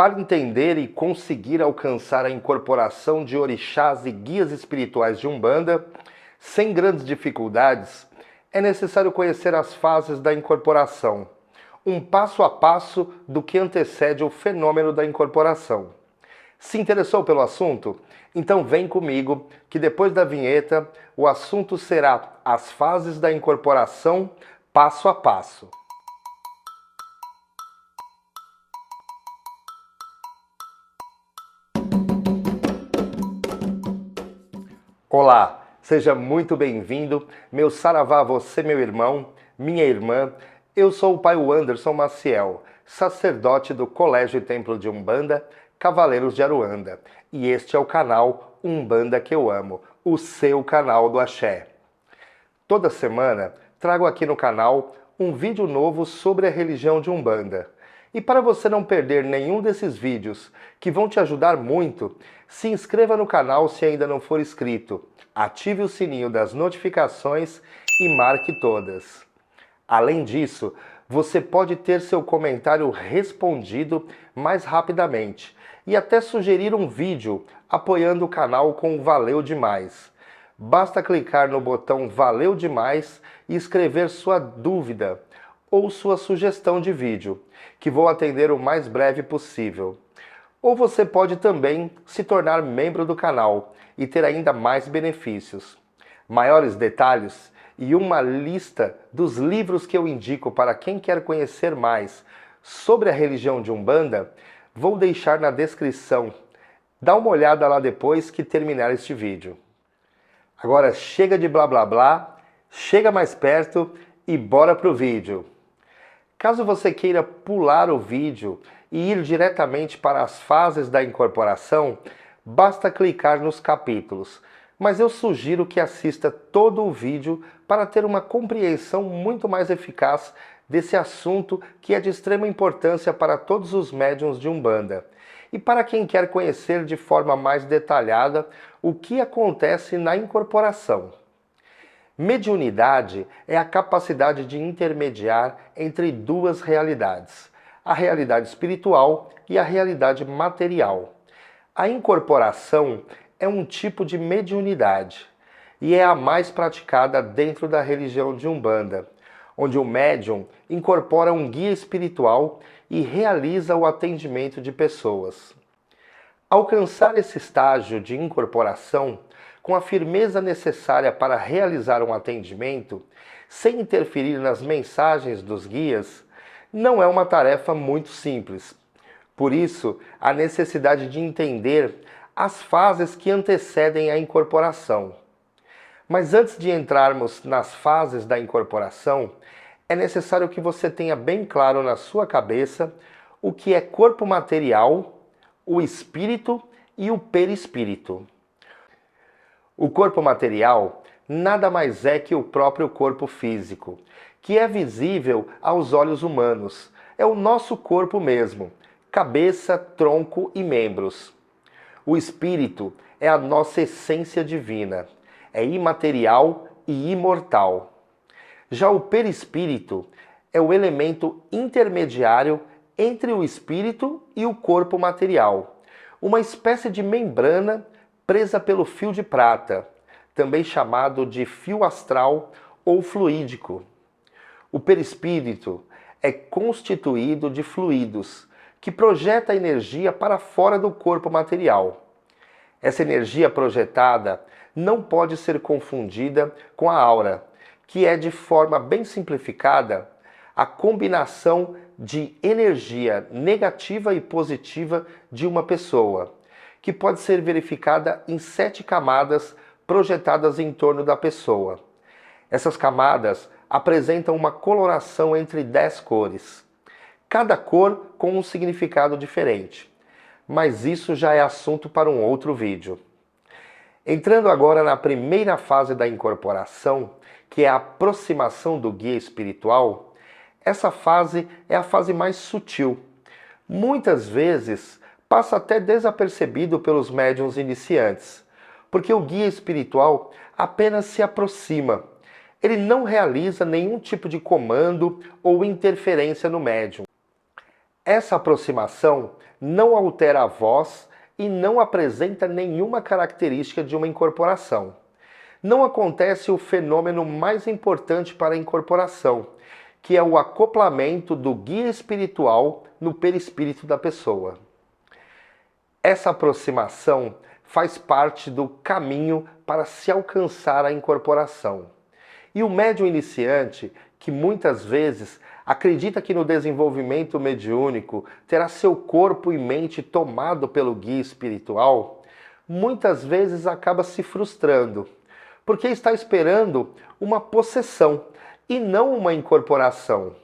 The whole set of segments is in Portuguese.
Para entender e conseguir alcançar a incorporação de orixás e guias espirituais de Umbanda, sem grandes dificuldades, é necessário conhecer as fases da incorporação, um passo a passo do que antecede o fenômeno da incorporação. Se interessou pelo assunto? Então vem comigo, que depois da vinheta, o assunto será as fases da incorporação passo a passo. Olá, seja muito bem-vindo, meu saravá, você meu irmão, minha irmã. Eu sou o Pai Anderson Maciel, sacerdote do Colégio e Templo de Umbanda, Cavaleiros de Aruanda. E este é o canal Umbanda que eu amo, o seu canal do Axé. Toda semana trago aqui no canal um vídeo novo sobre a religião de Umbanda. E para você não perder nenhum desses vídeos, que vão te ajudar muito, se inscreva no canal se ainda não for inscrito, ative o sininho das notificações e marque todas. Além disso, você pode ter seu comentário respondido mais rapidamente e até sugerir um vídeo apoiando o canal com o Valeu Demais. Basta clicar no botão Valeu Demais e escrever sua dúvida ou sua sugestão de vídeo, que vou atender o mais breve possível. Ou você pode também se tornar membro do canal e ter ainda mais benefícios. Maiores detalhes e uma lista dos livros que eu indico para quem quer conhecer mais sobre a religião de Umbanda, vou deixar na descrição. Dá uma olhada lá depois que terminar este vídeo. Agora chega de blá blá blá, chega mais perto e bora pro vídeo. Caso você queira pular o vídeo e ir diretamente para as fases da incorporação, basta clicar nos capítulos, mas eu sugiro que assista todo o vídeo para ter uma compreensão muito mais eficaz desse assunto que é de extrema importância para todos os médiuns de Umbanda e para quem quer conhecer de forma mais detalhada o que acontece na incorporação. Mediunidade é a capacidade de intermediar entre duas realidades, a realidade espiritual e a realidade material. A incorporação é um tipo de mediunidade e é a mais praticada dentro da religião de Umbanda, onde o médium incorpora um guia espiritual e realiza o atendimento de pessoas. Alcançar esse estágio de incorporação com a firmeza necessária para realizar um atendimento, sem interferir nas mensagens dos guias, não é uma tarefa muito simples. Por isso, a necessidade de entender as fases que antecedem a incorporação. Mas antes de entrarmos nas fases da incorporação, é necessário que você tenha bem claro na sua cabeça o que é corpo material, o espírito e o perispírito. O corpo material nada mais é que o próprio corpo físico, que é visível aos olhos humanos. É o nosso corpo mesmo, cabeça, tronco e membros. O espírito é a nossa essência divina, é imaterial e imortal. Já o perispírito é o elemento intermediário entre o espírito e o corpo material, uma espécie de membrana presa pelo fio de prata, também chamado de fio astral ou fluídico. O perispírito é constituído de fluidos, que projeta energia para fora do corpo material. Essa energia projetada não pode ser confundida com a aura, que é, de forma bem simplificada, a combinação de energia negativa e positiva de uma pessoa, que pode ser verificada em 7 camadas projetadas em torno da pessoa. Essas camadas apresentam uma coloração entre 10 cores, cada cor com um significado diferente, mas isso já é assunto para um outro vídeo. Entrando agora na primeira fase da incorporação, que é a aproximação do guia espiritual, essa fase é a fase mais sutil. Muitas vezes passa até desapercebido pelos médiuns iniciantes, porque o guia espiritual apenas se aproxima. Ele não realiza nenhum tipo de comando ou interferência no médium. Essa aproximação não altera a voz e não apresenta nenhuma característica de uma incorporação. Não acontece o fenômeno mais importante para a incorporação, que é o acoplamento do guia espiritual no perispírito da pessoa. Essa aproximação faz parte do caminho para se alcançar a incorporação. E o médium iniciante, que muitas vezes acredita que no desenvolvimento mediúnico terá seu corpo e mente tomado pelo guia espiritual, muitas vezes acaba se frustrando, porque está esperando uma possessão e não uma incorporação.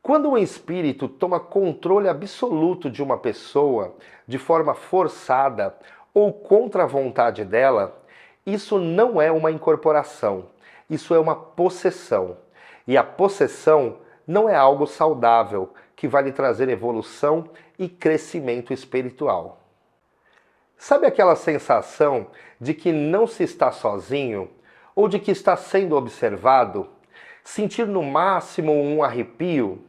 Quando um espírito toma controle absoluto de uma pessoa de forma forçada ou contra a vontade dela, isso não é uma incorporação, isso é uma possessão. E a possessão não é algo saudável, que vai lhe trazer evolução e crescimento espiritual. Sabe aquela sensação de que não se está sozinho ou de que está sendo observado? Sentir no máximo um arrepio?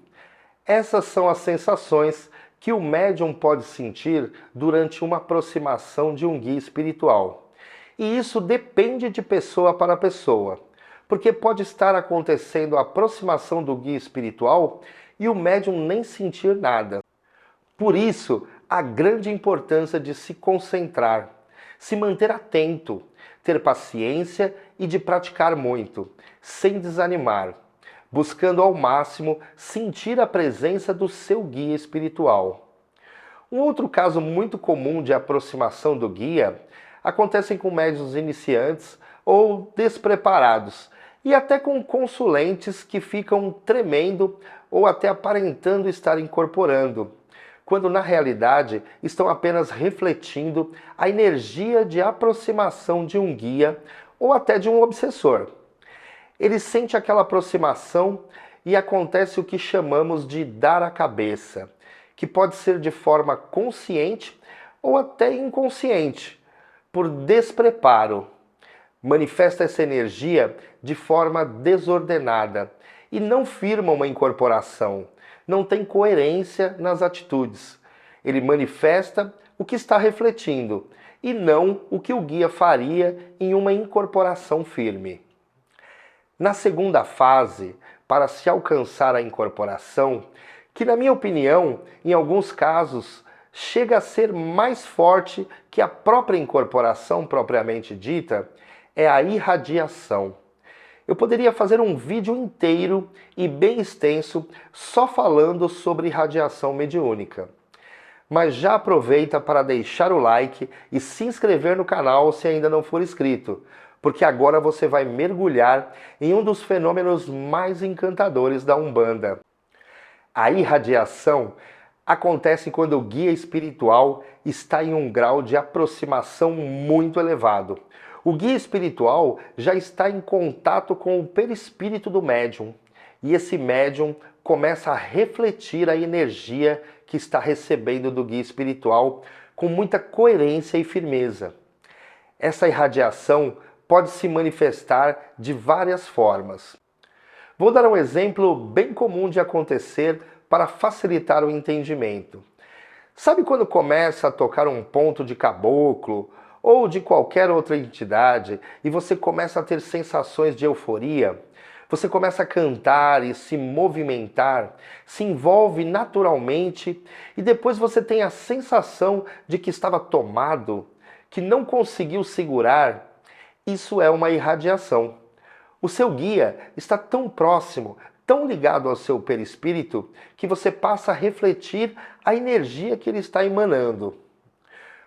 Essas são as sensações que o médium pode sentir durante uma aproximação de um guia espiritual. E isso depende de pessoa para pessoa, porque pode estar acontecendo a aproximação do guia espiritual e o médium nem sentir nada. Por isso, a grande importância de se concentrar, se manter atento, ter paciência e de praticar muito, sem desanimar, buscando ao máximo sentir a presença do seu guia espiritual. Um outro caso muito comum de aproximação do guia acontece com médiuns iniciantes ou despreparados, e até com consulentes que ficam tremendo ou até aparentando estar incorporando, quando na realidade estão apenas refletindo a energia de aproximação de um guia ou até de um obsessor. Ele sente aquela aproximação e acontece o que chamamos de dar a cabeça, que pode ser de forma consciente ou até inconsciente, por despreparo. Manifesta essa energia de forma desordenada e não firma uma incorporação, não tem coerência nas atitudes. Ele manifesta o que está refletindo e não o que o guia faria em uma incorporação firme. Na segunda fase, para se alcançar a incorporação, que na minha opinião, em alguns casos, chega a ser mais forte que a própria incorporação propriamente dita, é a irradiação. Eu poderia fazer um vídeo inteiro e bem extenso só falando sobre irradiação mediúnica. Mas já aproveita para deixar o like e se inscrever no canal se ainda não for inscrito, porque agora você vai mergulhar em um dos fenômenos mais encantadores da Umbanda. A irradiação acontece quando o guia espiritual está em um grau de aproximação muito elevado. O guia espiritual já está em contato com o perispírito do médium, e esse médium começa a refletir a energia que está recebendo do guia espiritual com muita coerência e firmeza. Essa irradiação pode se manifestar de várias formas. Vou dar um exemplo bem comum de acontecer para facilitar o entendimento. Sabe quando começa a tocar um ponto de caboclo ou de qualquer outra entidade e você começa a ter sensações de euforia? Você começa a cantar e se movimentar, se envolve naturalmente e depois você tem a sensação de que estava tomado, que não conseguiu segurar. Isso é uma irradiação. O seu guia está tão próximo, tão ligado ao seu perispírito, que você passa a refletir a energia que ele está emanando.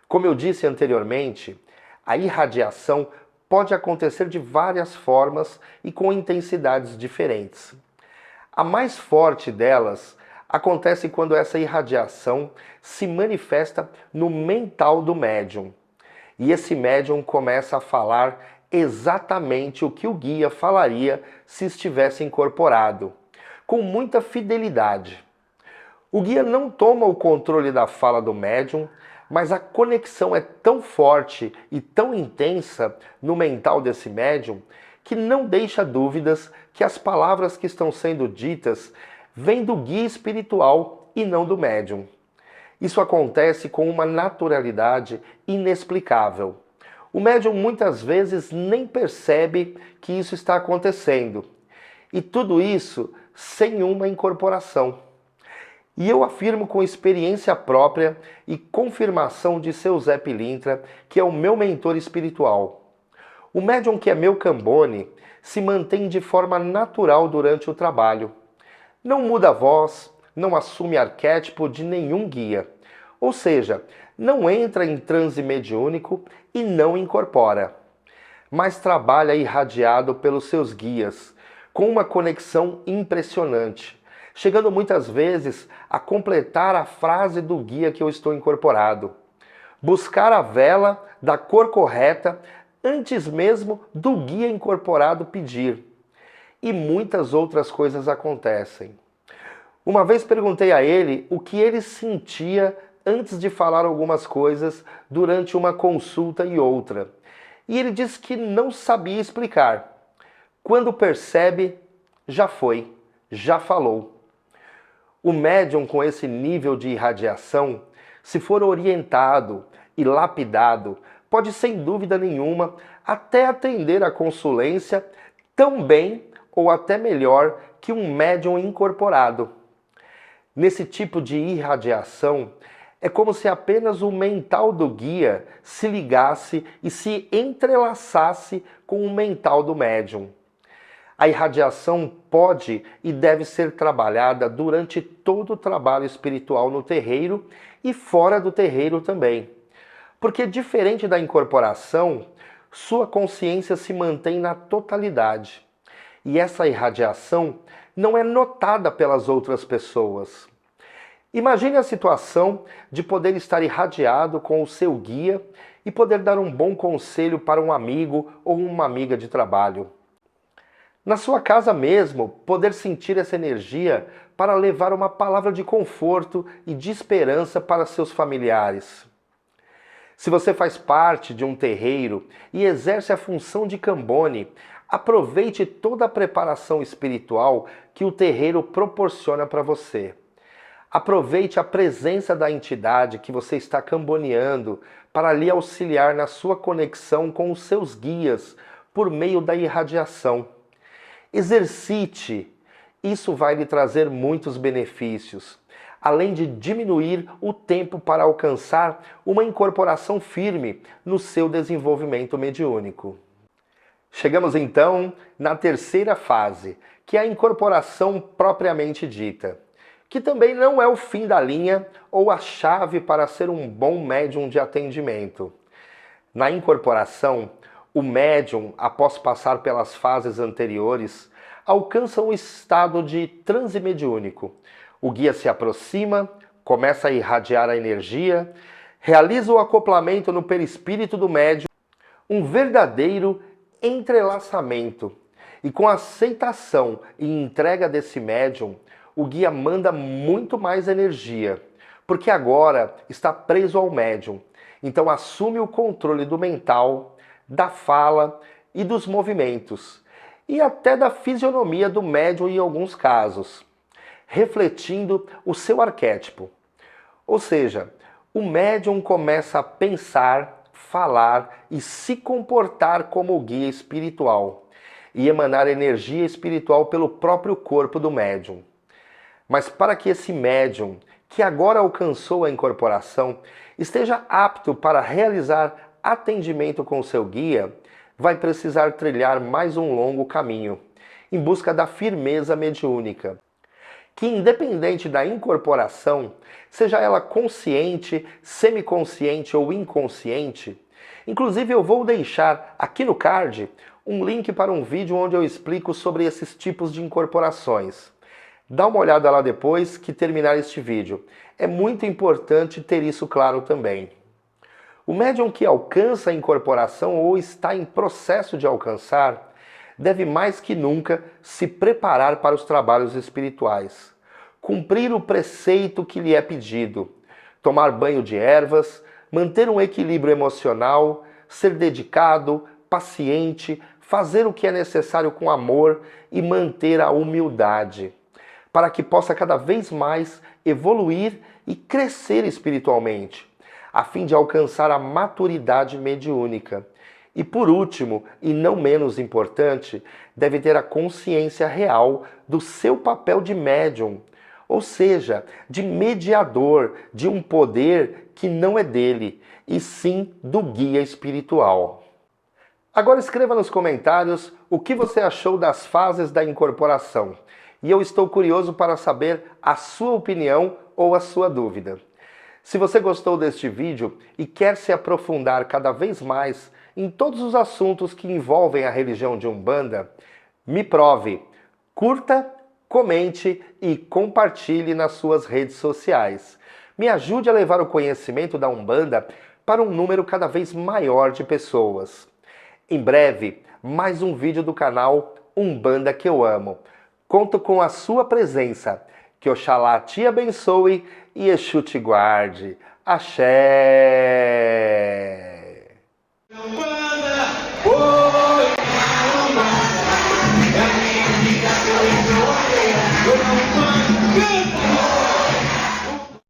Como eu disse anteriormente, a irradiação pode acontecer de várias formas e com intensidades diferentes. A mais forte delas acontece quando essa irradiação se manifesta no mental do médium. E esse médium começa a falar exatamente o que o guia falaria se estivesse incorporado, com muita fidelidade. O guia não toma o controle da fala do médium, mas a conexão é tão forte e tão intensa no mental desse médium que não deixa dúvidas que as palavras que estão sendo ditas vêm do guia espiritual e não do médium. Isso acontece com uma naturalidade inexplicável. O médium muitas vezes nem percebe que isso está acontecendo. E tudo isso sem uma incorporação. E eu afirmo com experiência própria e confirmação de seu Zé Pilintra, que é o meu mentor espiritual. O médium que é meu Cambone se mantém de forma natural durante o trabalho. Não muda a voz, não assume arquétipo de nenhum guia. Ou seja, não entra em transe mediúnico e não incorpora. Mas trabalha irradiado pelos seus guias, com uma conexão impressionante, chegando muitas vezes a completar a frase do guia que eu estou incorporado. Buscar a vela da cor correta antes mesmo do guia incorporado pedir. E muitas outras coisas acontecem. Uma vez perguntei a ele o que ele sentia antes de falar algumas coisas durante uma consulta e outra. E ele disse que não sabia explicar. Quando percebe, já foi, já falou. O médium com esse nível de irradiação, se for orientado e lapidado, pode sem dúvida nenhuma até atender a consulência tão bem ou até melhor que um médium incorporado. Nesse tipo de irradiação, é como se apenas o mental do guia se ligasse e se entrelaçasse com o mental do médium. A irradiação pode e deve ser trabalhada durante todo o trabalho espiritual no terreiro e fora do terreiro também. Porque diferente da incorporação, sua consciência se mantém na totalidade. E essa irradiação não é notada pelas outras pessoas. Imagine a situação de poder estar irradiado com o seu guia e poder dar um bom conselho para um amigo ou uma amiga de trabalho. Na sua casa mesmo, poder sentir essa energia para levar uma palavra de conforto e de esperança para seus familiares. Se você faz parte de um terreiro e exerce a função de Cambone, aproveite toda a preparação espiritual que o terreiro proporciona para você. Aproveite a presença da entidade que você está camboneando para lhe auxiliar na sua conexão com os seus guias por meio da irradiação. Exercite, isso vai lhe trazer muitos benefícios, além de diminuir o tempo para alcançar uma incorporação firme no seu desenvolvimento mediúnico. Chegamos então na terceira fase, que é a incorporação propriamente dita, que também não é o fim da linha ou a chave para ser um bom médium de atendimento. Na incorporação, o médium, após passar pelas fases anteriores, alcança um estado de transe mediúnico. O guia se aproxima, começa a irradiar a energia, realiza o acoplamento no perispírito do médium, um verdadeiro entrelaçamento. E com a aceitação e entrega desse médium, o guia manda muito mais energia, porque agora está preso ao médium. Então assume o controle do mental, da fala e dos movimentos, e até da fisionomia do médium em alguns casos, refletindo o seu arquétipo. Ou seja, o médium começa a pensar, falar e se comportar como guia espiritual, e emanar energia espiritual pelo próprio corpo do médium. Mas para que esse médium, que agora alcançou a incorporação, esteja apto para realizar atendimento com o seu guia, vai precisar trilhar mais um longo caminho, em busca da firmeza mediúnica, que independente da incorporação, seja ela consciente, semiconsciente ou inconsciente, inclusive eu vou deixar aqui no card um link para um vídeo onde eu explico sobre esses tipos de incorporações. Dá uma olhada lá depois que terminar este vídeo. É muito importante ter isso claro também. O médium que alcança a incorporação ou está em processo de alcançar, deve mais que nunca se preparar para os trabalhos espirituais. Cumprir o preceito que lhe é pedido. Tomar banho de ervas, manter um equilíbrio emocional, ser dedicado, paciente, fazer o que é necessário com amor e manter a humildade, para que possa cada vez mais evoluir e crescer espiritualmente, a fim de alcançar a maturidade mediúnica. E por último, e não menos importante, deve ter a consciência real do seu papel de médium, ou seja, de mediador de um poder que não é dele, e sim do guia espiritual. Agora escreva nos comentários o que você achou das fases da incorporação. E eu estou curioso para saber a sua opinião ou a sua dúvida. Se você gostou deste vídeo e quer se aprofundar cada vez mais em todos os assuntos que envolvem a religião de Umbanda, me prove, curta, comente e compartilhe nas suas redes sociais. Me ajude a levar o conhecimento da Umbanda para um número cada vez maior de pessoas. Em breve, mais um vídeo do canal Umbanda que eu amo. Conto com a sua presença. Que Oxalá te abençoe e Exu te guarde. Axé! Umbanda,